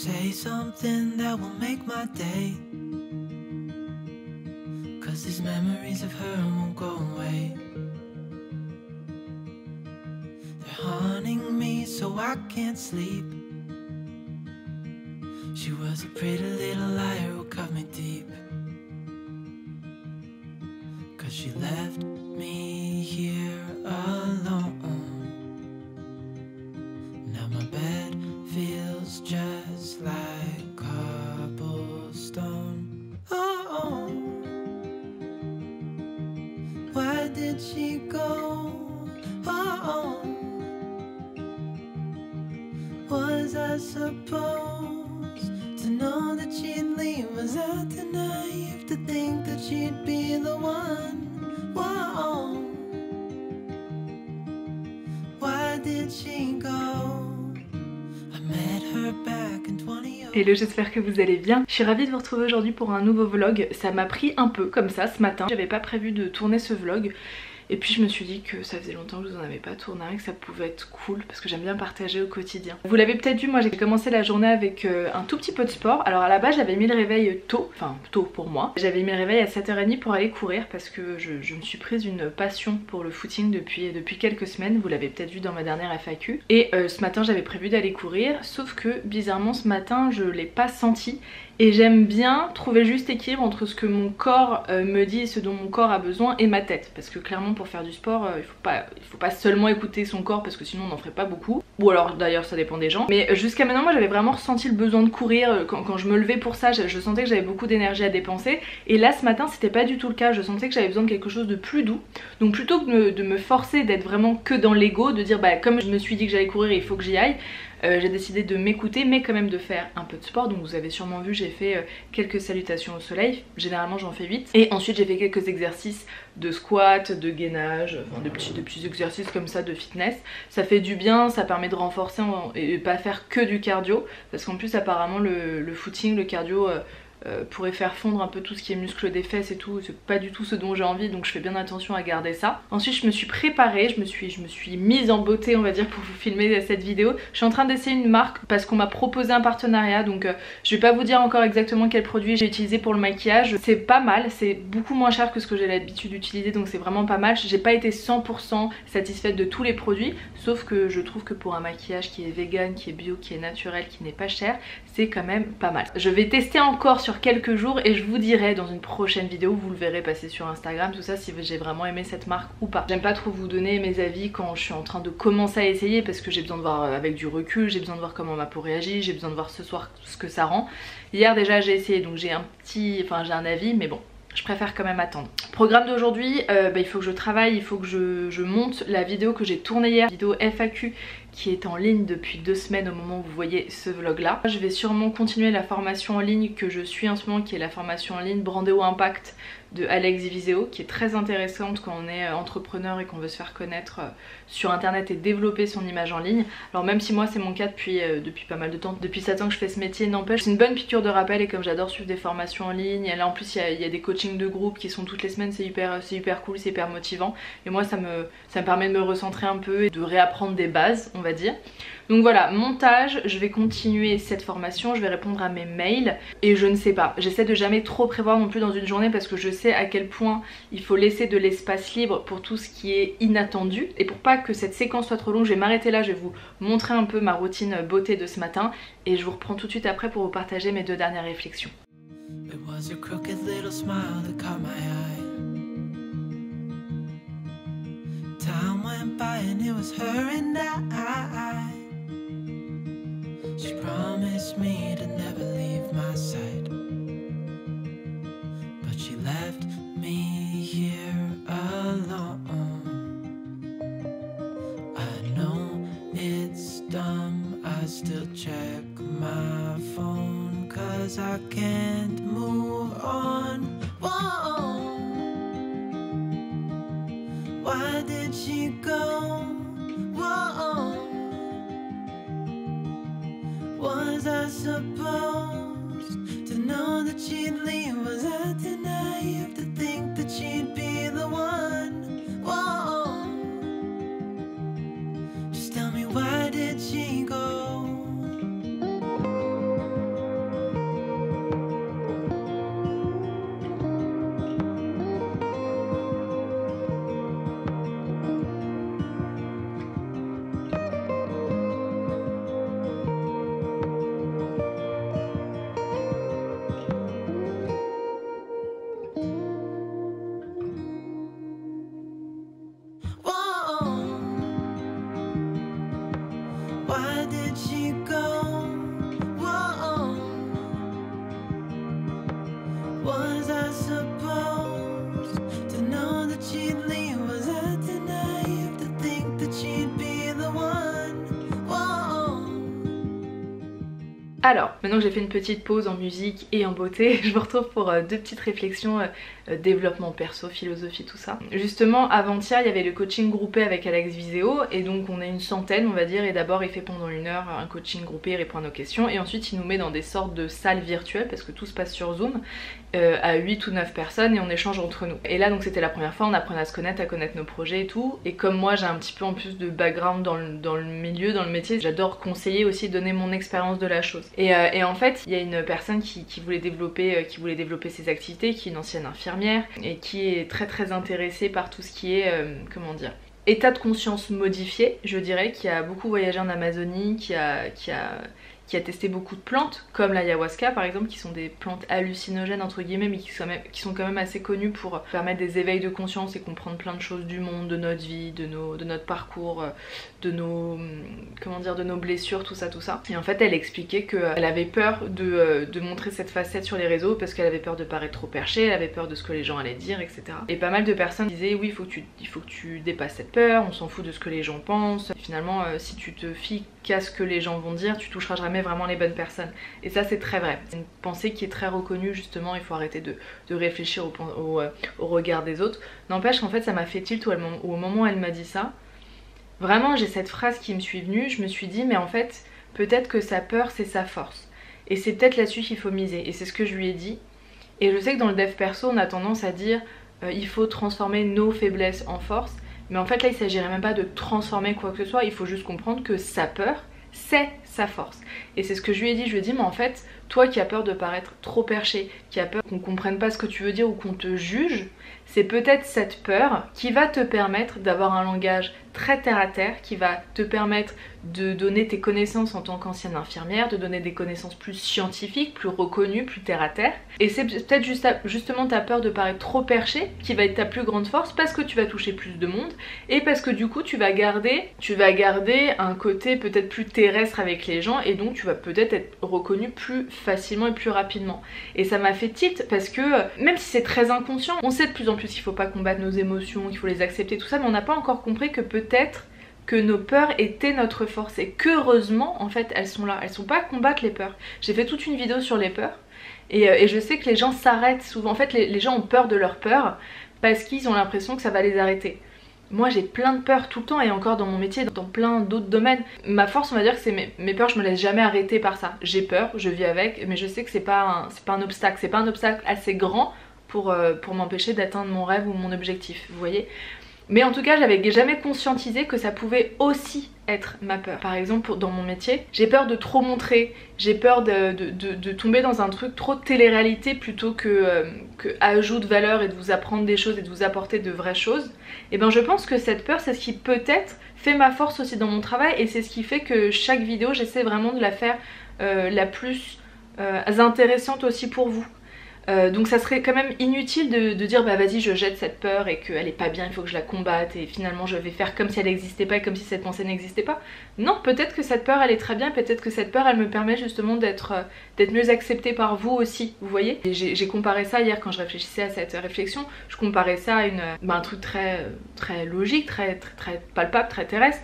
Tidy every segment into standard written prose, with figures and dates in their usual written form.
Say something that will make my day, 'cause these memories of her won't go away. They're haunting me so I can't sleep. She was a pretty little liar who cut me deep, 'cause she left me here alone. Now my bed feels just like cobblestone. Oh, why did she go? Oh, was I supposed to know that she'd leave? Was I too naive to think that she'd be the one? Whoa, why did she go? Hello, j'espère que vous allez bien. Je suis ravie de vous retrouver aujourd'hui pour un nouveau vlog. Ça m'a pris un peu comme ça ce matin. J'avais pas prévu de tourner ce vlog. Et puis je me suis dit que ça faisait longtemps que je vous en avais pas tourné et que ça pouvait être cool parce que j'aime bien partager au quotidien. Vous l'avez peut-être vu, moi j'ai commencé la journée avec un tout petit peu de sport. Alors à la base j'avais mis le réveil tôt, enfin tôt pour moi. J'avais mis le réveil à 7h30 pour aller courir parce que je me suis prise une passion pour le footing depuis quelques semaines. Vous l'avez peut-être vu dans ma dernière FAQ. Et ce matin j'avais prévu d'aller courir, sauf que bizarrement ce matin je l'ai pas senti. Et j'aime bien trouver le juste équilibre entre ce que mon corps me dit et ce dont mon corps a besoin et ma tête. Parce que clairement pour faire du sport, il faut pas seulement écouter son corps parce que sinon on n'en ferait pas beaucoup. Ou alors d'ailleurs ça dépend des gens. Mais jusqu'à maintenant moi j'avais vraiment ressenti le besoin de courir. Quand je me levais pour ça, je sentais que j'avais beaucoup d'énergie à dépenser. Et là ce matin c'était pas du tout le cas. Je sentais que j'avais besoin de quelque chose de plus doux. Donc plutôt que de me forcer d'être vraiment que dans l'ego, de dire bah comme je me suis dit que j'allais courir il faut que j'y aille. J'ai décidé de m'écouter mais quand même de faire un peu de sport. Donc vous avez sûrement vu j'ai fait quelques salutations au soleil, généralement j'en fais 8. Et ensuite j'ai fait quelques exercices de squat, de gainage, enfin de petits exercices comme ça de fitness. Ça fait du bien, ça permet de renforcer et pas faire que du cardio. Parce qu'en plus apparemment le footing, le cardio pourrait faire fondre un peu tout ce qui est muscle des fesses et tout. C'est pas du tout ce dont j'ai envie, donc je fais bien attention à garder ça. Ensuite je me suis préparée, je me suis mise en beauté on va dire pour vous filmer cette vidéo. Je suis en train d'essayer une marque parce qu'on m'a proposé un partenariat, donc je vais pas vous dire encore exactement quel produit j'ai utilisé pour le maquillage. C'est pas mal, c'est beaucoup moins cher que ce que j'ai l'habitude d'utiliser, donc c'est vraiment pas mal. J'ai pas été 100% satisfaite de tous les produits, sauf que je trouve que pour un maquillage qui est vegan, qui est bio, qui est naturel, qui n'est pas cher, c'est quand même pas mal. Je vais tester encore sur quelques jours et je vous dirai dans une prochaine vidéo, vous le verrez passer sur Instagram, tout ça, si j'ai vraiment aimé cette marque ou pas. J'aime pas trop vous donner mes avis quand je suis en train de commencer à essayer parce que j'ai besoin de voir avec du recul, j'ai besoin de voir comment ma peau réagit, j'ai besoin de voir ce soir ce que ça rend. Hier déjà j'ai essayé donc j'ai j'ai un avis, mais bon, je préfère quand même attendre. Programme d'aujourd'hui, il faut que je travaille, il faut que je monte la vidéo que j'ai tournée hier, vidéo FAQ qui est en ligne depuis 2 semaines au moment où vous voyez ce vlog là. Je vais sûrement continuer la formation en ligne que je suis en ce moment, qui est la formation en ligne Brandéo Impact de Alex Viseo, qui est très intéressante quand on est entrepreneur et qu'on veut se faire connaître sur internet et développer son image en ligne. Alors même si moi c'est mon cas depuis pas mal de temps, depuis 7 ans que je fais ce métier, n'empêche c'est une bonne piqûre de rappel. Et comme j'adore suivre des formations en ligne, et là en plus il y a des coachings de groupe qui sont toutes les semaines, c'est hyper cool, c'est hyper motivant. Et moi ça me permet de me recentrer un peu et de réapprendre des bases on va dire. Donc voilà, montage, je vais continuer cette formation, je vais répondre à mes mails et je ne sais pas, j'essaie de jamais trop prévoir non plus dans une journée parce que je sais à quel point il faut laisser de l'espace libre pour tout ce qui est inattendu. Et pour pas que cette séquence soit trop longue, je vais m'arrêter là, je vais vous montrer un peu ma routine beauté de ce matin et je vous reprends tout de suite après pour vous partager mes 2 dernières réflexions. Time went by and it was her and I. She promised me to never leave my side, but she left me here alone. I know it's dumb, I still check my phone 'cause I can't move on. Whoa. Why did she go? Whoa. Was I supposed to know that she'd leave? Was I too naive to think that she'd be the one? Whoa. Just tell me, why did she go? Alors, maintenant que j'ai fait une petite pause en musique et en beauté, je vous retrouve pour deux petites réflexions, développement perso, philosophie, tout ça. Justement, avant-hier, il y avait le coaching groupé avec Alex Viseo, et donc on est une centaine, on va dire, et d'abord il fait pendant 1 heure un coaching groupé, il répond à nos questions, et ensuite il nous met dans des sortes de salles virtuelles, parce que tout se passe sur Zoom, à 8 ou 9 personnes, et on échange entre nous. Et là, donc c'était la première fois, on apprenait à se connaître, à connaître nos projets et tout, et comme moi j'ai un petit peu en plus de background dans le milieu, dans le métier, j'adore conseiller aussi, donner mon expérience de la chose. Et en fait, il y a une personne qui voulait développer ses activités, qui est une ancienne infirmière et qui est très intéressée par tout ce qui est, comment dire, état de conscience modifié, je dirais, qui a beaucoup voyagé en Amazonie, qui a testé beaucoup de plantes, comme l'ayahuasca par exemple, qui sont des plantes hallucinogènes entre guillemets, mais qui sont quand même assez connues pour permettre des éveils de conscience et comprendre plein de choses du monde, de notre vie, de notre parcours, de nos blessures, tout ça. Et en fait elle expliquait qu'elle avait peur de montrer cette facette sur les réseaux parce qu'elle avait peur de paraître trop perchée, elle avait peur de ce que les gens allaient dire, etc. Et pas mal de personnes disaient oui, il faut que tu dépasses cette peur, on s'en fout de ce que les gens pensent. Et finalement si tu te fies qu'à ce que les gens vont dire, tu toucheras jamais vraiment les bonnes personnes. Et ça c'est très vrai, c'est une pensée qui est très reconnue justement, il faut arrêter de réfléchir au regard des autres. N'empêche qu'en fait ça m'a fait tilt au moment où elle m'a dit ça. Vraiment j'ai cette phrase qui me suis venue, je me suis dit mais en fait peut-être que sa peur c'est sa force. Et c'est peut-être là-dessus qu'il faut miser, et c'est ce que je lui ai dit. Et je sais que dans le dev perso on a tendance à dire il faut transformer nos faiblesses en force. Mais en fait là il s'agirait même pas de transformer quoi que ce soit, il faut juste comprendre que sa peur c'est sa force. Et c'est ce que je lui ai dit, je lui ai dit mais en fait toi qui as peur de paraître trop perché, qui a peur qu'on comprenne pas ce que tu veux dire ou qu'on te juge, c'est peut-être cette peur qui va te permettre d'avoir un langage très terre à terre, qui va te permettre de donner tes connaissances en tant qu'ancienne infirmière, de donner des connaissances plus scientifiques, plus reconnues, plus terre à terre. Et c'est peut-être justement ta peur de paraître trop perché qui va être ta plus grande force, parce que tu vas toucher plus de monde et parce que du coup tu vas garder un côté peut-être plus terrestre avec les gens, et donc tu vas peut-être être reconnu plus facilement et plus rapidement. Et ça m'a fait tilt parce que même si c'est très inconscient, on sait de plus en plus qu'il faut pas combattre nos émotions, qu'il faut les accepter, tout ça, mais on n'a pas encore compris que peut-être que nos peurs étaient notre force, et qu'heureusement en fait elles sont là, elles sont pas à combattre les peurs. J'ai fait toute une vidéo sur les peurs et je sais que les gens s'arrêtent souvent, en fait les gens ont peur de leur peur parce qu'ils ont l'impression que ça va les arrêter. Moi j'ai plein de peurs tout le temps, et encore dans mon métier, dans plein d'autres domaines. Ma force, on va dire que c'est mes peurs, je me laisse jamais arrêter par ça. J'ai peur, je vis avec, mais je sais que c'est pas un obstacle, c'est pas un obstacle assez grand pour m'empêcher d'atteindre mon rêve ou mon objectif, vous voyez. Mais en tout cas j'avais jamais conscientisé que ça pouvait aussi être ma peur. Par exemple dans mon métier, j'ai peur de trop montrer, j'ai peur de tomber dans un truc trop de télé-réalité plutôt que ajout de valeur et de vous apprendre des choses et de vous apporter de vraies choses. Et ben je pense que cette peur c'est ce qui peut-être fait ma force aussi dans mon travail, et c'est ce qui fait que chaque vidéo j'essaie vraiment de la faire la plus intéressante aussi pour vous. Donc ça serait quand même inutile de dire bah vas-y je jette cette peur et qu'elle est pas bien, il faut que je la combatte et finalement je vais faire comme si elle n'existait pas et comme si cette pensée n'existait pas. Non, peut-être que cette peur elle est très bien, peut-être que cette peur elle me permet justement d'être mieux acceptée par vous aussi, vous voyez. J'ai comparé ça hier quand je réfléchissais à cette réflexion, je comparais ça à un truc très logique, très palpable, très terrestre.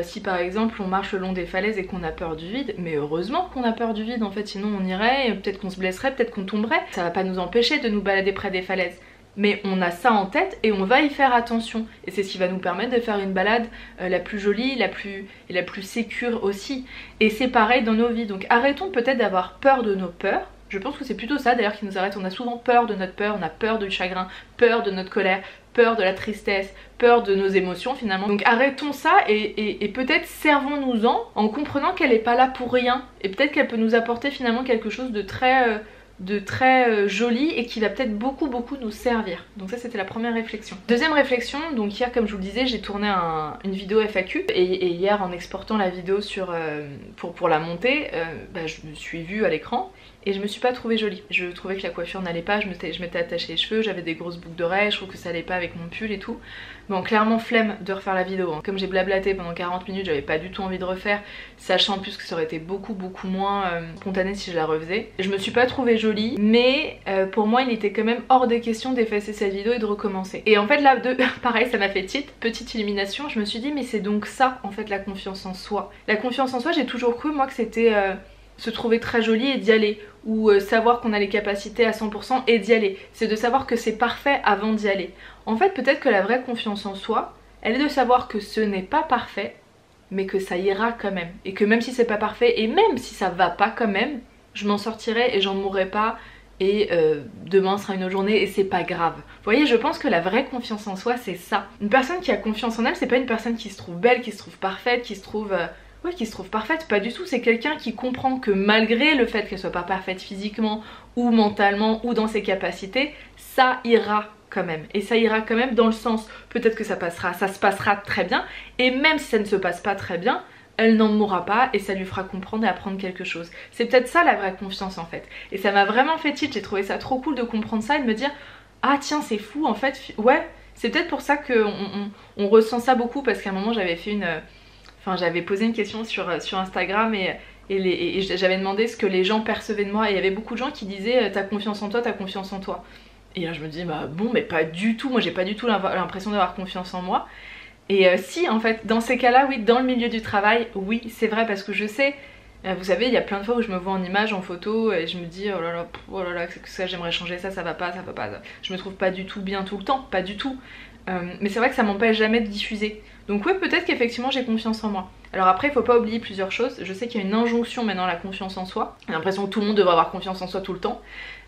Si par exemple on marche le long des falaises et qu'on a peur du vide, mais heureusement qu'on a peur du vide en fait, sinon on irait, peut-être qu'on se blesserait, peut-être qu'on tomberait, ça va pas nous empêcher de nous balader près des falaises. Mais on a ça en tête et on va y faire attention, et c'est ce qui va nous permettre de faire une balade la plus jolie, la plus sécure aussi. Et c'est pareil dans nos vies, donc arrêtons peut-être d'avoir peur de nos peurs. Je pense que c'est plutôt ça d'ailleurs qui nous arrête. On a souvent peur de notre peur, on a peur du chagrin, peur de notre colère, peur de la tristesse, peur de nos émotions finalement. Donc arrêtons ça et peut-être servons-nous-en en comprenant qu'elle n'est pas là pour rien, et peut-être qu'elle peut nous apporter finalement quelque chose de très joli et qui va peut-être beaucoup nous servir. Donc ça c'était la première réflexion. Deuxième réflexion, donc hier comme je vous le disais j'ai tourné une vidéo FAQ et hier en exportant la vidéo pour la monter, je me suis vue à l'écran et je me suis pas trouvée jolie. Je trouvais que la coiffure n'allait pas, je m'étais attaché les cheveux, j'avais des grosses boucles d'oreilles, je trouve que ça allait pas avec mon pull et tout. Bon clairement flemme de refaire la vidéo, hein. Comme j'ai blablaté pendant 40 minutes, j'avais pas du tout envie de refaire, sachant en plus que ça aurait été beaucoup moins spontané si je la refaisais. Je me suis pas trouvée jolie, mais pour moi il était quand même hors des questions d'effacer cette vidéo et de recommencer. Et en fait là, pareil ça m'a fait petite illumination, je me suis dit mais c'est donc ça en fait la confiance en soi. La confiance en soi, j'ai toujours cru moi que c'était se trouver très jolie et d'y aller, ou savoir qu'on a les capacités à 100% et d'y aller. C'est de savoir que c'est parfait avant d'y aller. En fait, peut-être que la vraie confiance en soi, elle est de savoir que ce n'est pas parfait, mais que ça ira quand même. Et que même si c'est pas parfait, et même si ça va pas quand même, je m'en sortirai et j'en mourrai pas, et demain sera une autre journée et c'est pas grave. Vous voyez, je pense que la vraie confiance en soi, c'est ça. Une personne qui a confiance en elle, c'est pas une personne qui se trouve belle, qui se trouve parfaite, qui se trouve parfaite, pas du tout. C'est quelqu'un qui comprend que malgré le fait qu'elle soit pas parfaite physiquement ou mentalement ou dans ses capacités, ça ira quand même. Et ça ira quand même dans le sens, peut-être que ça se passera très bien, et même si ça ne se passe pas très bien, elle n'en mourra pas et ça lui fera comprendre et apprendre quelque chose. C'est peut-être ça la vraie confiance en fait. Et ça m'a vraiment fait tilt, j'ai trouvé ça trop cool de comprendre ça et de me dire ah tiens c'est fou en fait, ouais c'est peut-être pour ça qu'on ressent ça beaucoup, parce qu'à un moment j'avais fait j'avais posé une question sur Instagram et j'avais demandé ce que les gens percevaient de moi, et il y avait beaucoup de gens qui disaient t'as confiance en toi, t'as confiance en toi. Et là je me dis bah bon mais pas du tout, moi j'ai pas du tout l'impression d'avoir confiance en moi. Et si en fait dans ces cas là oui, dans le milieu du travail oui c'est vrai, parce que je sais, vous savez il y a plein de fois où je me vois en image, en photo, et je me dis oh là là ça j'aimerais changer ça, ça va pas, je me trouve pas du tout bien tout le temps, pas du tout. Mais c'est vrai que ça m'empêche jamais de diffuser. Donc oui peut-être qu'effectivement j'ai confiance en moi. Alors après il faut pas oublier plusieurs choses. Je sais qu'il y a une injonction maintenant à la confiance en soi. J'ai l'impression que tout le monde devrait avoir confiance en soi tout le temps.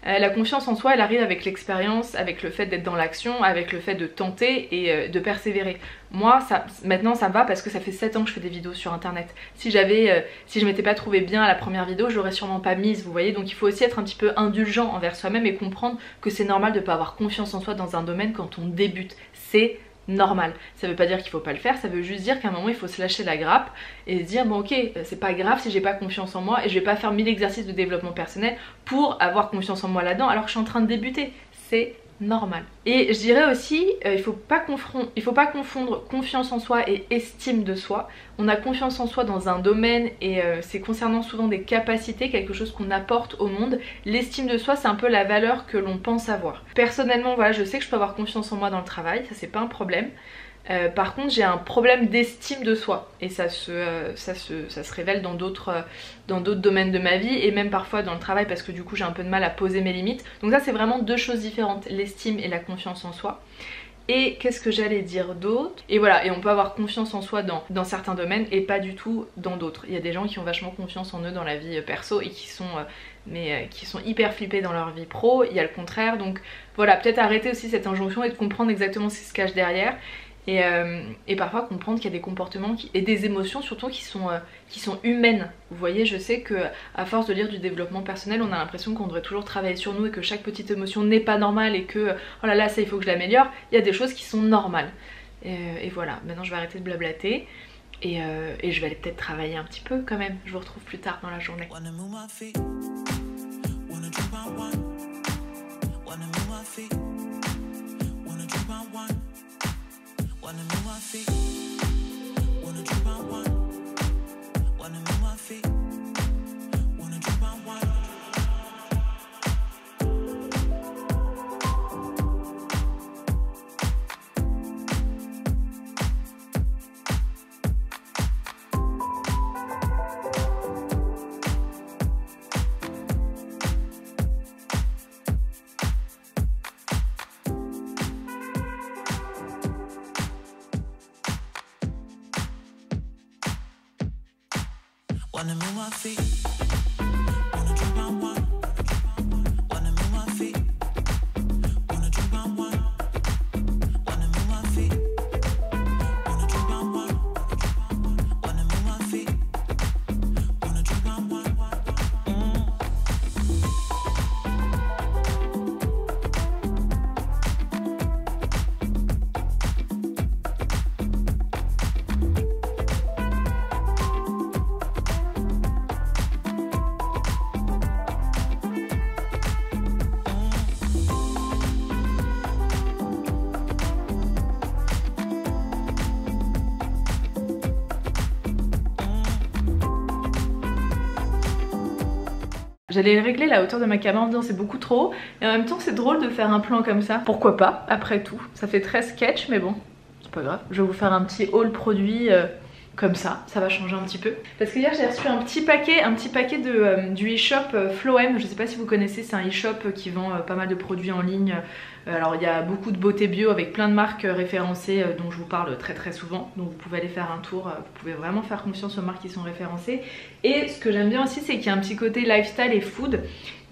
La confiance en soi elle arrive avec l'expérience, avec le fait d'être dans l'action, avec le fait de tenter et de persévérer. Moi maintenant ça me va parce que ça fait 7 ans que je fais des vidéos sur internet. Si je m'étais pas trouvée bien à la première vidéo, je l'aurais sûrement pas mise, vous voyez. Donc il faut aussi être un petit peu indulgent envers soi-même et comprendre que c'est normal de pas avoir confiance en soi dans un domaine quand on débute. C'est normal. Ça veut pas dire qu'il faut pas le faire, ça veut juste dire qu'à un moment il faut se lâcher la grappe et se dire bon ok c'est pas grave si j'ai pas confiance en moi et je vais pas faire 1000 exercices de développement personnel pour avoir confiance en moi là-dedans alors que je suis en train de débuter. C'est normal. Et je dirais aussi il faut pas confondre confiance en soi et estime de soi. On a confiance en soi dans un domaine et c'est concernant souvent des capacités, quelque chose qu'on apporte au monde. L'estime de soi c'est un peu la valeur que l'on pense avoir. Personnellement voilà, je sais que je peux avoir confiance en moi dans le travail, ça c'est pas un problème. Par contre j'ai un problème d'estime de soi et ça se révèle dans d'autres domaines de ma vie et même parfois dans le travail, parce que du coup j'ai un peu de mal à poser mes limites. Donc ça c'est vraiment deux choses différentes, l'estime et la confiance en soi. Et qu'est-ce que j'allais dire d'autre? Et voilà, et on peut avoir confiance en soi dans certains domaines et pas du tout dans d'autres. Il y a des gens qui ont vachement confiance en eux dans la vie perso et qui sont hyper flippés dans leur vie pro. Il y a le contraire, donc voilà, peut-être arrêter aussi cette injonction et de comprendre exactement ce qui se cache derrière. Et parfois comprendre qu'il y a des comportements et des émotions surtout qui sont humaines. Vous voyez, je sais que à force de lire du développement personnel, on a l'impression qu'on devrait toujours travailler sur nous et que chaque petite émotion n'est pas normale et que oh là là ça il faut que je l'améliore. Il y a des choses qui sont normales. Et voilà, maintenant je vais arrêter de blablater et je vais aller peut-être travailler un petit peu quand même. Je vous retrouve plus tard dans la journée. Wanna move my feet, wanna drip on one. Wanna move my feet, wanna drip on one. Wanna move my feet, wanna drip on one. Wanna move my feet, wanna drip on one. Wanna move my feet, wanna drip on one. Wanna move my feet, wanna drip on one. J'allais régler la hauteur de ma caméra en me disant c'est beaucoup trop haut, et en même temps c'est drôle de faire un plan comme ça. Pourquoi pas, après tout. Ça fait très sketch mais bon, c'est pas grave. Je vais vous faire un petit haul produit comme ça va changer un petit peu. Parce que hier j'ai reçu un petit paquet du e-shop Floem. Je sais pas si vous connaissez, c'est un e-shop qui vend pas mal de produits en ligne. Alors il y a beaucoup de beauté bio avec plein de marques référencées dont je vous parle très souvent. Donc vous pouvez aller faire un tour, vous pouvez vraiment faire confiance aux marques qui sont référencées. Et ce que j'aime bien aussi, c'est qu'il y a un petit côté lifestyle et food.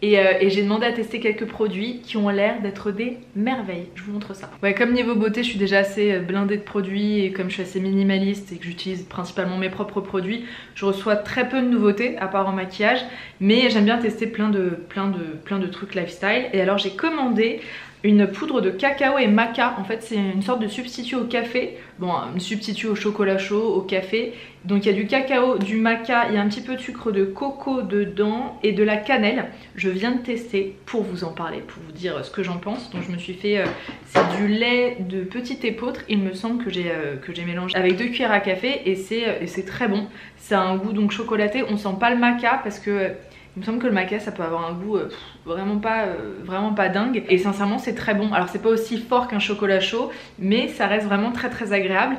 Et j'ai demandé à tester quelques produits qui ont l'air d'être des merveilles. Je vous montre ça. Ouais, comme niveau beauté, je suis déjà assez blindée de produits et comme je suis assez minimaliste et que j'utilise principalement mes propres produits, je reçois très peu de nouveautés à part en maquillage. Mais j'aime bien tester plein de trucs lifestyle. Et alors j'ai commandé une poudre de cacao et maca. En fait c'est une sorte de substitut au café. Bon, un substitut au chocolat chaud, au café. Donc il y a du cacao, du maca, il y a un petit peu de sucre de coco dedans et de la cannelle. Je viens de tester pour vous en parler, pour vous dire ce que j'en pense. Donc je me suis fait, c'est du lait de petit épeautre, il me semble que j'ai mélangé avec 2 cuillères à café et c'est très bon. Ça a un goût donc chocolaté, on sent pas le maca parce que il me semble que le maca ça peut avoir un goût vraiment pas dingue. Et sincèrement c'est très bon. Alors c'est pas aussi fort qu'un chocolat chaud, mais ça reste vraiment très agréable.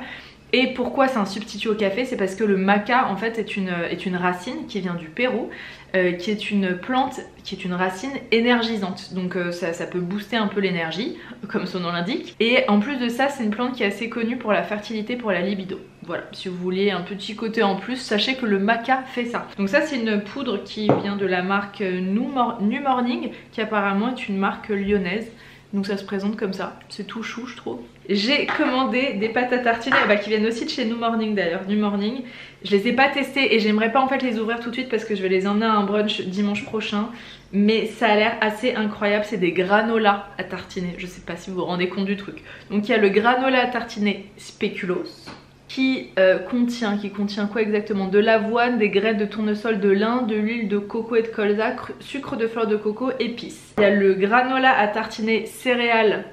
Et pourquoi c'est un substitut au café? C'est parce que le maca en fait est une racine qui vient du Pérou, qui est une plante, qui est une racine énergisante. Donc ça peut booster un peu l'énergie, comme son nom l'indique. Et en plus de ça, c'est une plante qui est assez connue pour la fertilité, pour la libido. Voilà, si vous voulez un petit côté en plus, sachez que le maca fait ça. Donc ça c'est une poudre qui vient de la marque New Morning, qui apparemment est une marque lyonnaise. Donc ça se présente comme ça, c'est tout chou je trouve. J'ai commandé des pâtes à tartiner qui viennent aussi de chez New Morning d'ailleurs, New Morning. Je les ai pas testées et j'aimerais pas en fait les ouvrir tout de suite parce que je vais les emmener à un brunch dimanche prochain. Mais ça a l'air assez incroyable, c'est des granolas à tartiner, je sais pas si vous vous rendez compte du truc. Donc il y a le granola à tartiner spéculoos qui contient quoi exactement? De l'avoine, des graines de tournesol, de lin, de l'huile de coco et de colza, sucre de fleur de coco, épices. Il y a le granola à tartiner céréales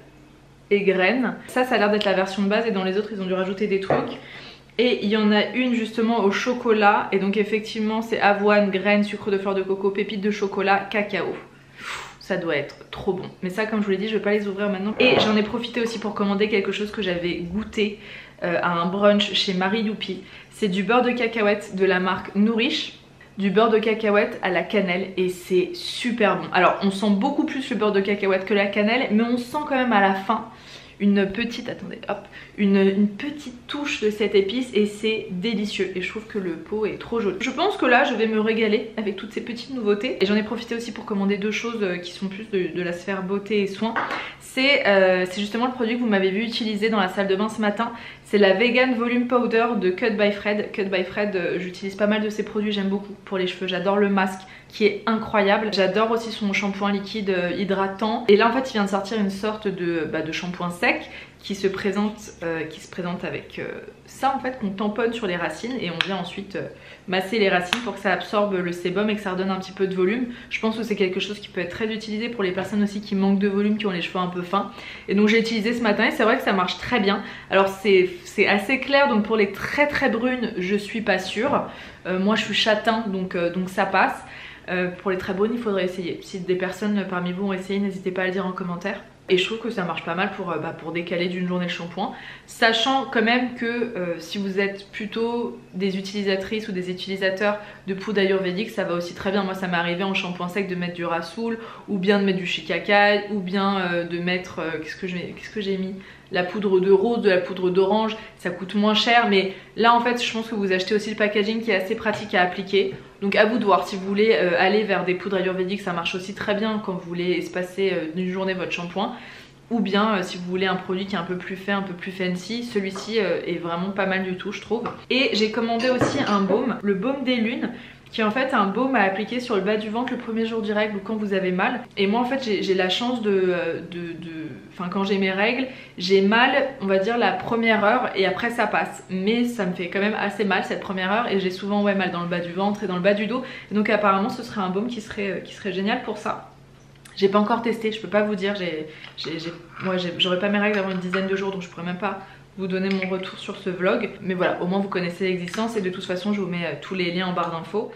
et graines. Ça a l'air d'être la version de base et dans les autres ils ont dû rajouter des trucs. Et il y en a une justement au chocolat et donc effectivement c'est avoine, graines, sucre de fleur de coco, pépites de chocolat, cacao. Ça doit être trop bon. Mais ça comme je vous l'ai dit je vais pas les ouvrir maintenant. Et j'en ai profité aussi pour commander quelque chose que j'avais goûté à un brunch chez Marie Youpi. C'est du beurre de cacahuète de la marque Nourish. Du beurre de cacahuète à la cannelle et c'est super bon. Alors on sent beaucoup plus le beurre de cacahuète que la cannelle, mais on sent quand même à la fin une petite, attendez, hop, une petite touche de cette épice et c'est délicieux et je trouve que le pot est trop joli. Je pense que là je vais me régaler avec toutes ces petites nouveautés et j'en ai profité aussi pour commander deux choses qui sont plus de la sphère beauté et soins. C'est justement le produit que vous m'avez vu utiliser dans la salle de bain ce matin. C'est la Vegan Volume Powder de Cut by Fred. Cut by Fred, j'utilise pas mal de ses produits, j'aime beaucoup pour les cheveux. J'adore le masque qui est incroyable. J'adore aussi son shampoing liquide hydratant. Et là en fait il vient de sortir une sorte de shampoing sec qui se présente avec ça en fait qu'on tamponne sur les racines et on vient ensuite masser les racines pour que ça absorbe le sébum et que ça redonne un petit peu de volume. Je pense que c'est quelque chose qui peut être très utilisé pour les personnes aussi qui manquent de volume, qui ont les cheveux un peu fins. Et donc j'ai utilisé ce matin et c'est vrai que ça marche très bien. Alors c'est assez clair donc pour les très brunes je suis pas sûre. Moi je suis châtain donc ça passe. Pour les très brunes il faudrait essayer. Si des personnes parmi vous ont essayé n'hésitez pas à le dire en commentaire. Et je trouve que ça marche pas mal pour décaler d'une journée le shampoing. Sachant quand même que si vous êtes plutôt des utilisatrices ou des utilisateurs de poudre ayurvédique, ça va aussi très bien. Moi ça m'est arrivé en shampoing sec de mettre du rasoul, ou bien de mettre du shikakai, ou bien de mettre, qu'est-ce que j'ai mis, la poudre de rose, de la poudre d'orange, ça coûte moins cher. Mais là en fait je pense que vous achetez aussi le packaging qui est assez pratique à appliquer. Donc à vous de voir si vous voulez aller vers des poudres ayurvédiques, ça marche aussi très bien quand vous voulez espacer d'une journée votre shampoing. Ou bien si vous voulez un produit qui est un peu plus fait, un peu plus fancy, celui-ci est vraiment pas mal du tout je trouve. Et j'ai commandé aussi un baume, le baume des lunes, qui est en fait un baume à appliquer sur le bas du ventre le premier jour du règle ou quand vous avez mal. Et moi en fait j'ai la chance enfin quand j'ai mes règles, j'ai mal on va dire la première heure et après ça passe. Mais ça me fait quand même assez mal cette première heure et j'ai souvent mal dans le bas du ventre et dans le bas du dos. Et donc apparemment ce serait un baume qui serait génial pour ça. J'ai pas encore testé, je peux pas vous dire, moi j'aurais pas mes règles avant une dizaine de jours donc je pourrais même pas vous donner mon retour sur ce vlog. Mais voilà, au moins vous connaissez l'existence et de toute façon je vous mets tous les liens en barre d'infos.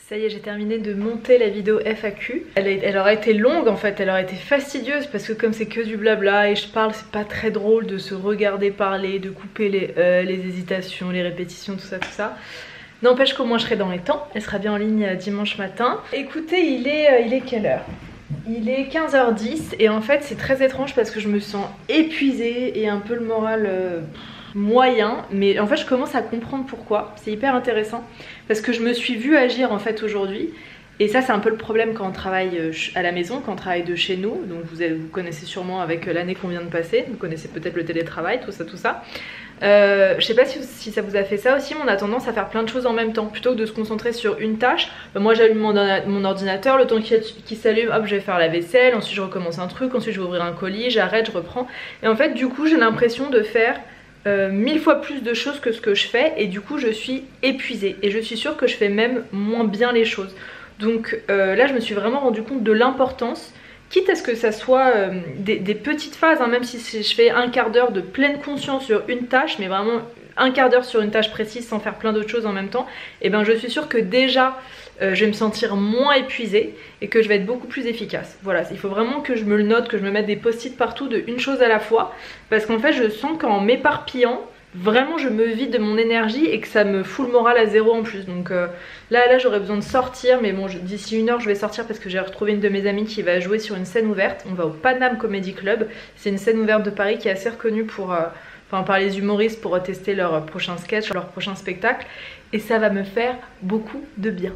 Ça y est, j'ai terminé de monter la vidéo FAQ. Elle aurait été longue en fait, elle aurait été fastidieuse parce que comme c'est que du blabla et je parle, c'est pas très drôle de se regarder parler, de couper les hésitations, les répétitions, tout ça. N'empêche qu'au moins je serai dans les temps, elle sera bien en ligne dimanche matin. Écoutez, il est quelle heure? Il est 15h10 et en fait c'est très étrange parce que je me sens épuisée et un peu le moral moyen, mais en fait je commence à comprendre pourquoi. C'est hyper intéressant parce que je me suis vue agir en fait aujourd'hui. Et ça c'est un peu le problème quand on travaille à la maison, quand on travaille de chez nous. Donc vous connaissez sûrement avec l'année qu'on vient de passer, vous connaissez peut-être le télétravail, tout ça. Je sais pas si ça vous a fait ça aussi, mais on a tendance à faire plein de choses en même temps. Plutôt que de se concentrer sur une tâche, moi j'allume mon ordinateur, le temps qui s'allume, hop je vais faire la vaisselle, ensuite je recommence un truc, ensuite je vais ouvrir un colis, j'arrête, je reprends. Et en fait du coup j'ai l'impression de faire 1000 fois plus de choses que ce que je fais et du coup je suis épuisée. Et je suis sûre que je fais même moins bien les choses. Donc là je me suis vraiment rendu compte de l'importance, quitte à ce que ça soit des petites phases, hein, même si je fais un quart d'heure de pleine conscience sur une tâche, mais vraiment un quart d'heure sur une tâche précise sans faire plein d'autres choses en même temps, et ben je suis sûre que déjà je vais me sentir moins épuisée et que je vais être beaucoup plus efficace. Voilà, il faut vraiment que je me le note, que je me mette des post-it partout de une chose à la fois, parce qu'en fait je sens qu'en m'éparpillant, vraiment je me vide de mon énergie et que ça me fout le moral à zéro en plus. Donc là j'aurais besoin de sortir, mais bon d'ici 1 heure je vais sortir parce que j'ai retrouvé une de mes amies qui va jouer sur une scène ouverte. On va au Paname Comedy Club, c'est une scène ouverte de Paris qui est assez reconnue pour, par les humoristes pour tester leur prochain sketch, leur prochain spectacle, et ça va me faire beaucoup de bien.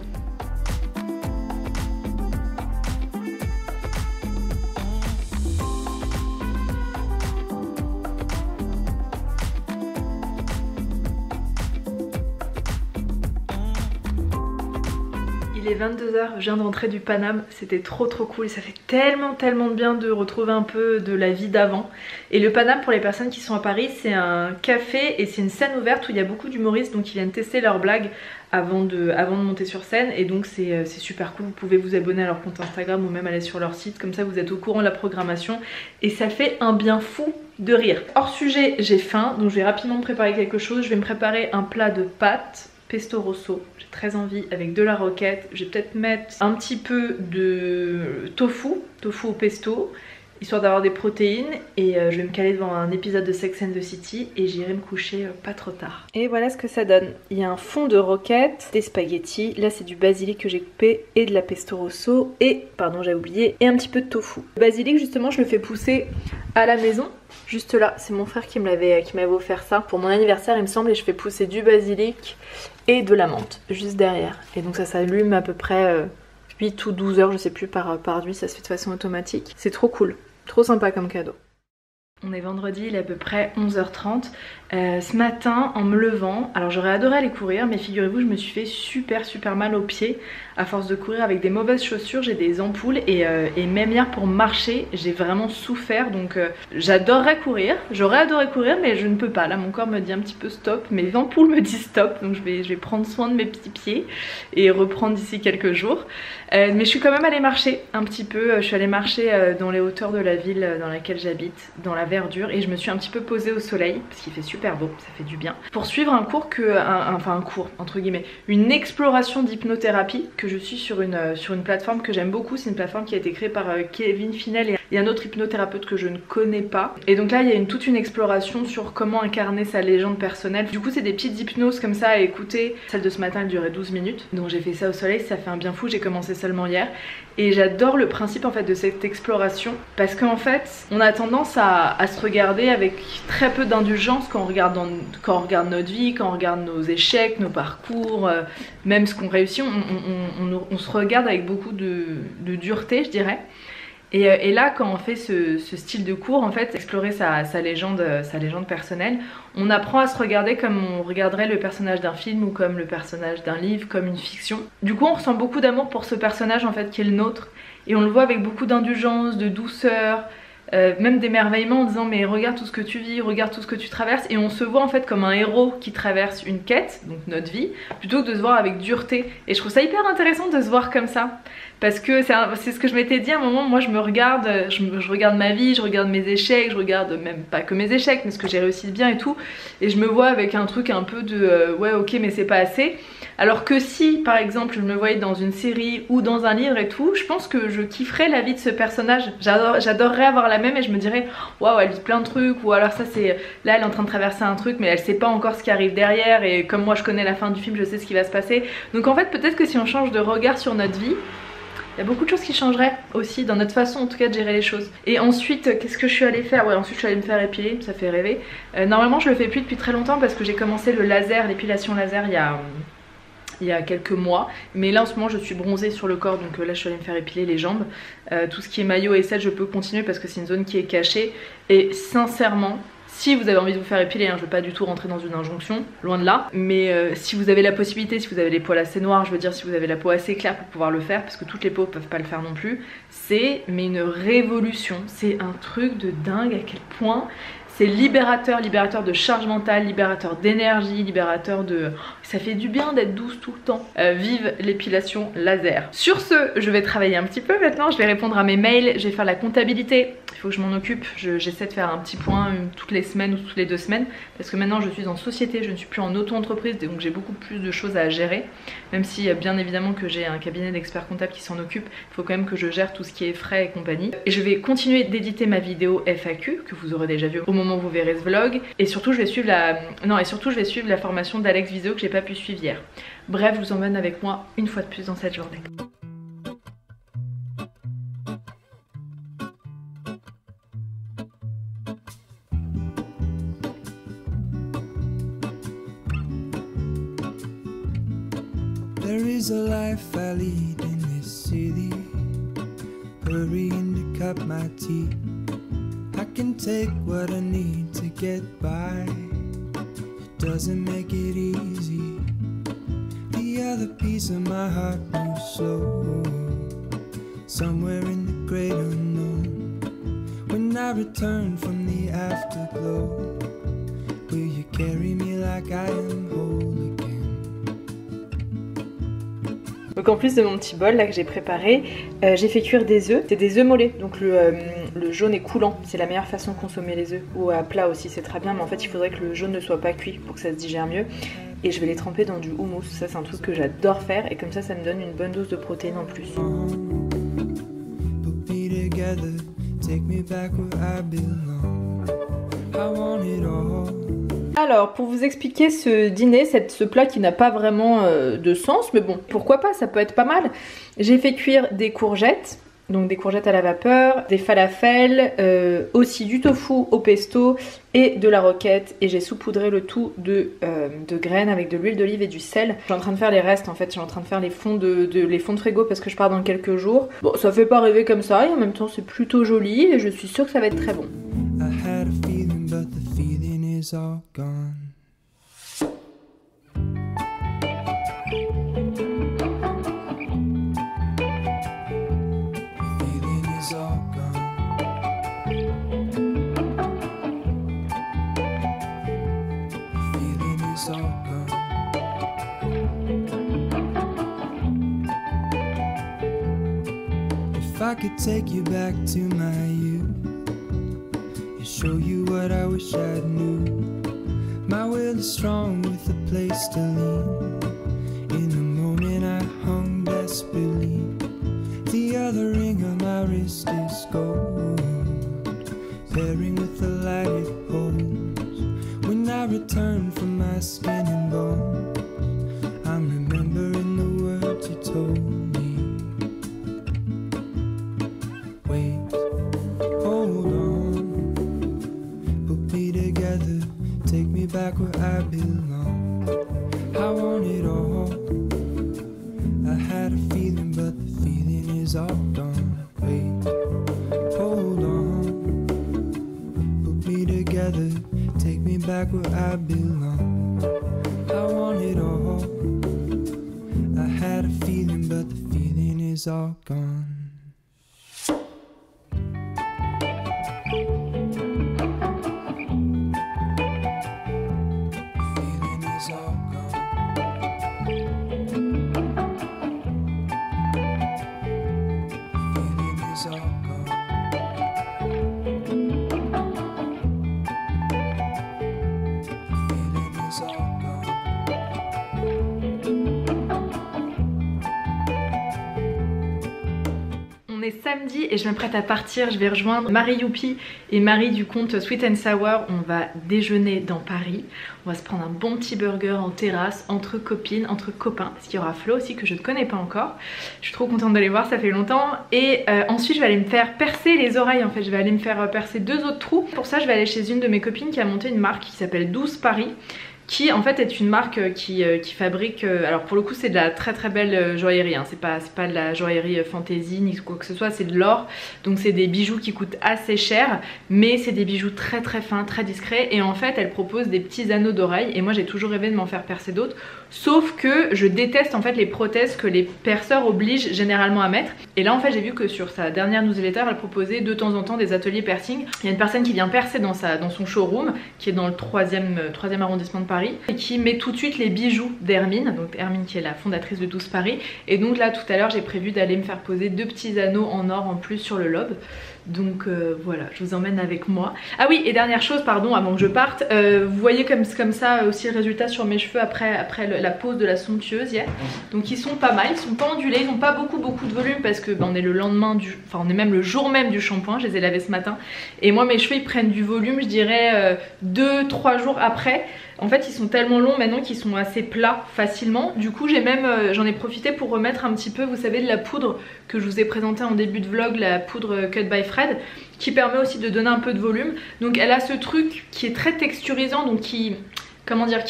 Il est 22h, je viens d'entrer du Paname, c'était trop cool et ça fait tellement de bien de retrouver un peu de la vie d'avant. Et le Paname, pour les personnes qui sont à Paris, c'est un café et c'est une scène ouverte où il y a beaucoup d'humoristes donc qui viennent tester leurs blagues avant de monter sur scène, et donc c'est super cool. Vous pouvez vous abonner à leur compte Instagram ou même aller sur leur site, comme ça vous êtes au courant de la programmation et ça fait un bien fou de rire. Hors sujet, j'ai faim donc je vais rapidement me préparer quelque chose. Je vais me préparer un plat de pâtes pesto rosso, j'ai très envie, avec de la roquette. Je vais peut-être mettre un petit peu de tofu au pesto, histoire d'avoir des protéines, et je vais me caler devant un épisode de Sex and the City et j'irai me coucher pas trop tard. Et voilà ce que ça donne. Il y a un fond de roquette, des spaghettis, là c'est du basilic que j'ai coupé et de la pesto rosso et, pardon j'ai oublié, et un petit peu de tofu. Le basilic justement je le fais pousser à la maison. Juste là, c'est mon frère qui m'avait offert ça pour mon anniversaire il me semble, et je fais pousser du basilic et de la menthe juste derrière. Et donc ça s'allume à peu près 8 ou 12 heures, je sais plus, par nuit, ça se fait de façon automatique. C'est trop cool, trop sympa comme cadeau. On est vendredi, il est à peu près 11h30. Ce matin, en me levant, alors j'aurais adoré aller courir, mais figurez-vous, je me suis fait super mal aux pieds à force de courir avec des mauvaises chaussures. J'ai des ampoules et même hier pour marcher, j'ai vraiment souffert. Donc j'adorerais courir, j'aurais adoré courir, mais je ne peux pas. Là, mon corps me dit un petit peu stop, mes ampoules me disent stop. Donc je vais prendre soin de mes petits pieds et reprendre d'ici quelques jours. Mais je suis quand même allée marcher un petit peu. Je suis allée marcher dans les hauteurs de la ville dans laquelle j'habite, dans la verdure, et je me suis un petit peu posée au soleil parce qu'il fait super beau, ça fait du bien, pour suivre un cours un cours entre guillemets, une exploration d'hypnothérapie que je suis sur une plateforme que j'aime beaucoup. C'est une plateforme qui a été créée par Kevin Finel et un autre hypnothérapeute que je ne connais pas, et donc là il y a toute une exploration sur comment incarner sa légende personnelle. Du coup c'est des petites hypnoses comme ça à écouter. Celle de ce matin elle durait 12 minutes, donc j'ai fait ça au soleil, ça fait un bien fou. J'ai commencé seulement hier et j'adore le principe en fait de cette exploration, parce qu'en fait on a tendance à se regarder avec très peu d'indulgence quand on regarde notre vie, quand on regarde nos échecs, nos parcours, même ce qu'on réussit, on se regarde avec beaucoup de dureté, je dirais. Et là quand on fait ce style de cours, en fait explorer sa légende personnelle, on apprend à se regarder comme on regarderait le personnage d'un film ou comme le personnage d'un livre, comme une fiction. Du coup on ressent beaucoup d'amour pour ce personnage en fait qui est le nôtre, et on le voit avec beaucoup d'indulgence, de douceur, même d'émerveillement, en disant mais regarde tout ce que tu vis, regarde tout ce que tu traverses, et on se voit en fait comme un héros qui traverse une quête, donc notre vie, plutôt que de se voir avec dureté. Et je trouve ça hyper intéressant de se voir comme ça, Parce que c'est ce que je m'étais dit à un moment, moi je me regarde, je regarde ma vie, je regarde mes échecs, je regarde même pas que mes échecs, mais ce que j'ai réussi bien et tout. Et je me vois avec un truc un peu de ouais ok mais c'est pas assez. Alors que si par exemple je me voyais dans une série ou dans un livre et tout, je pense que je kifferais la vie de ce personnage. J'adorerais avoir la même et je me dirais waouh elle vit plein de trucs, ou alors ça c'est là elle est en train de traverser un truc mais elle sait pas encore ce qui arrive derrière, et comme moi je connais la fin du film je sais ce qui va se passer. Donc en fait peut-être que si on change de regard sur notre vie, il y a beaucoup de choses qui changeraient aussi dans notre façon en tout cas de gérer les choses. Et ensuite qu'est-ce que je suis allée faire? Ouais, ensuite je suis allée me faire épiler, ça fait rêver. Normalement je le fais plus depuis très longtemps parce que j'ai commencé le laser, l'épilation laser il y a quelques mois, mais là en ce moment je suis bronzée sur le corps, donc là je suis allée me faire épiler les jambes. Tout ce qui est maillot et aisselle je peux continuer parce que c'est une zone qui est cachée, et sincèrement si vous avez envie de vous faire épiler, je veux pas du tout rentrer dans une injonction, loin de là, mais si vous avez la possibilité, si vous avez les poils assez noirs, je veux dire si vous avez la peau assez claire pour pouvoir le faire, parce que toutes les peaux peuvent pas le faire non plus, c'est mais une révolution, c'est un truc de dingue à quel point c'est libérateur, libérateur de charge mentale, libérateur d'énergie, libérateur de... Ça fait du bien d'être douce tout le temps. Vive l'épilation laser. Sur ce, je vais travailler un petit peu maintenant, je vais répondre à mes mails, je vais faire la comptabilité. Il faut que je m'en occupe, j'essaie de faire un petit point toutes les semaines ou toutes les 2 semaines, parce que maintenant je suis en société, je ne suis plus en auto-entreprise, donc j'ai beaucoup plus de choses à gérer. Même si bien évidemment que j'ai un cabinet d'experts comptables qui s'en occupe, il faut quand même que je gère tout ce qui est frais et compagnie. Et je vais continuer d'éditer ma vidéo FAQ, que vous aurez déjà vu au moment où vous verrez ce vlog. Et surtout je vais suivre la formation d'Alex Viseo que j'ai pas pu suivre hier. Bref, je vous emmène avec moi une fois de plus dans cette journée. There is a life I lead in this city, hurrying to cut my teeth. I can take what I need to get by. It doesn't make it easy. The other piece of my heart moves slow, somewhere in the great unknown. When I return from the afterglow, will you carry me like I am whole again? Donc en plus de mon petit bol là que j'ai préparé, j'ai fait cuire des œufs. C'est des œufs mollets, donc le jaune est coulant. C'est la meilleure façon de consommer les œufs. Ou à plat aussi, c'est très bien, mais en fait il faudrait que le jaune ne soit pas cuit pour que ça se digère mieux. Et je vais les tremper dans du houmous. Ça c'est un truc que j'adore faire, et comme ça me donne une bonne dose de protéines en plus. Alors pour vous expliquer ce dîner, ce plat qui n'a pas vraiment de sens, mais bon pourquoi pas, ça peut être pas mal. J'ai fait cuire des courgettes, donc des courgettes à la vapeur, des falafels, aussi du tofu au pesto et de la roquette, et j'ai saupoudré le tout de graines avec de l'huile d'olive et du sel. Je suis en train de faire les restes en fait, je suis en train de faire les fonds de frigo parce que je pars dans quelques jours. Bon ça fait pas rêver comme ça, et en même temps c'est plutôt joli et je suis sûre que ça va être très bon. Is all gone. The feeling is all gone. The feeling is all gone. If I could take you back to my youth, show you what I wish I knew. My will is strong with a place to lean. In the moment I hung desperately. The other ring on my wrist is gold, pairing with the light it holds. When I return from my skin and bones, I'm remembering the words you told me. Wait, hold on, together, take me back where I belong. I want it all. I had a feeling, but the feeling is all gone. Wait, hold on, put me together, take me back where I belong. I want it all. I had a feeling, but the feeling is all gone. est samedi et je m'apprête à partir. Je vais rejoindre Marie Youpi et Marie du compte Sweet and Sour. On va déjeuner dans Paris. On va se prendre un bon petit burger en terrasse entre copines, entre copains. Parce qu'il y aura Flo aussi que je ne connais pas encore. Je suis trop contente de les voir, ça fait longtemps. Et ensuite je vais aller me faire percer les oreilles en fait. Je vais aller me faire percer 2 autres trous. Pour ça je vais aller chez une de mes copines qui a monté une marque qui s'appelle Douce Paris, qui en fait est une marque qui fabrique, alors pour le coup c'est de la très très belle joaillerie, hein. C'est pas de la joaillerie fantasy ni quoi que ce soit, c'est de l'or, donc c'est des bijoux qui coûtent assez cher, mais c'est des bijoux très très fins, très discrets, et en fait elle propose des petits anneaux d'oreilles, et moi j'ai toujours rêvé de m'en faire percer d'autres, sauf que je déteste en fait les prothèses que les perceurs obligent généralement à mettre, et là en fait j'ai vu que sur sa dernière newsletter elle proposait de temps en temps des ateliers piercing. Il y a une personne qui vient percer dans son showroom, qui est dans le 3e arrondissement de Paris, et qui met tout de suite les bijoux d'Hermine, donc Hermine qui est la fondatrice de Douce Paris, et donc là tout à l'heure j'ai prévu d'aller me faire poser 2 petits anneaux en or en plus sur le lobe. Donc voilà, je vous emmène avec moi. Ah oui, et dernière chose, pardon, avant que je parte, vous voyez comme ça aussi le résultat sur mes cheveux après la pose de la somptueuse hier. Donc ils sont pas mal, ils sont pas ondulés, ils n'ont pas beaucoup de volume parce que on est le lendemain on est même le jour même du shampoing, je les ai lavés ce matin. Et moi mes cheveux ils prennent du volume, je dirais 2-3 jours après. En fait ils sont tellement longs maintenant qu'ils sont assez plats facilement. Du coup j'en ai profité pour remettre un petit peu, vous savez, de la poudre que je vous ai présentée en début de vlog, la poudre Cut by Fred, qui permet aussi de donner un peu de volume. Donc elle a ce truc qui est très texturisant, donc qui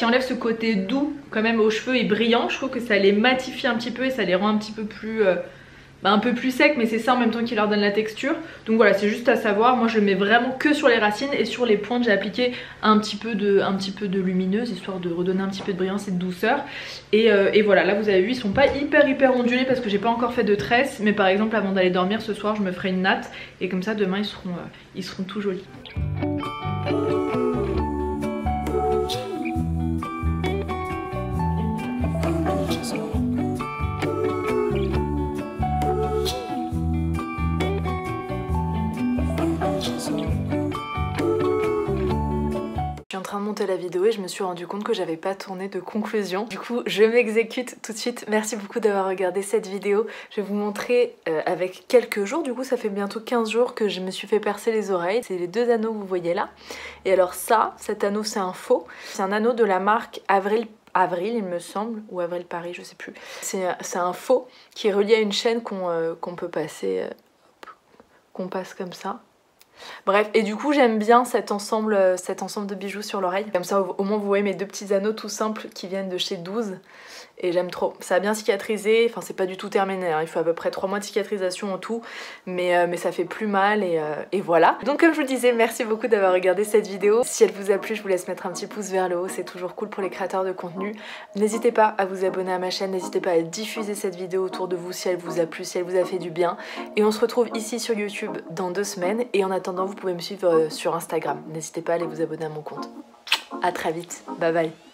enlève ce côté doux quand même aux cheveux et brillant. Je trouve que ça les matifie un petit peu et ça les rend un petit peu plus un peu plus sec, mais c'est ça en même temps qui leur donne la texture. Donc voilà, c'est juste à savoir. Moi je le mets vraiment que sur les racines, et sur les pointes j'ai appliqué un petit peu de lumineuse, histoire de redonner un petit peu de brillance et de douceur. Et voilà, là vous avez vu, ils sont pas hyper ondulés parce que j'ai pas encore fait de tresse, mais par exemple avant d'aller dormir ce soir je me ferai une natte, et comme ça demain ils seront tout jolis. Je suis en train de monter la vidéo et je me suis rendu compte que j'avais pas tourné de conclusion. Du coup je m'exécute tout de suite. Merci beaucoup d'avoir regardé cette vidéo. Je vais vous montrer avec quelques jours, du coup ça fait bientôt 15 jours que je me suis fait percer les oreilles. C'est les 2 anneaux que vous voyez là. Et alors cet anneau c'est un faux. C'est un anneau de la marque Avril il me semble, ou Avril Paris, je sais plus. C'est un faux qui est relié à une chaîne qu'on peut passer, qu'on passe comme ça. Bref, et du coup j'aime bien cet ensemble de bijoux sur l'oreille. Comme ça au moins vous voyez mes 2 petits anneaux tout simples qui viennent de chez 12. Et j'aime trop. Ça a bien cicatrisé, enfin c'est pas du tout terminé, hein. Il faut à peu près 3 mois de cicatrisation en tout. Mais ça fait plus mal et voilà. Donc comme je vous le disais, merci beaucoup d'avoir regardé cette vidéo. Si elle vous a plu, je vous laisse mettre un petit pouce vers le haut, c'est toujours cool pour les créateurs de contenu. N'hésitez pas à vous abonner à ma chaîne, n'hésitez pas à diffuser cette vidéo autour de vous si elle vous a plu, si elle vous a fait du bien. Et on se retrouve ici sur YouTube dans 2 semaines. Et en attendant, vous pouvez me suivre sur Instagram. N'hésitez pas à aller vous abonner à mon compte. À très vite, bye bye.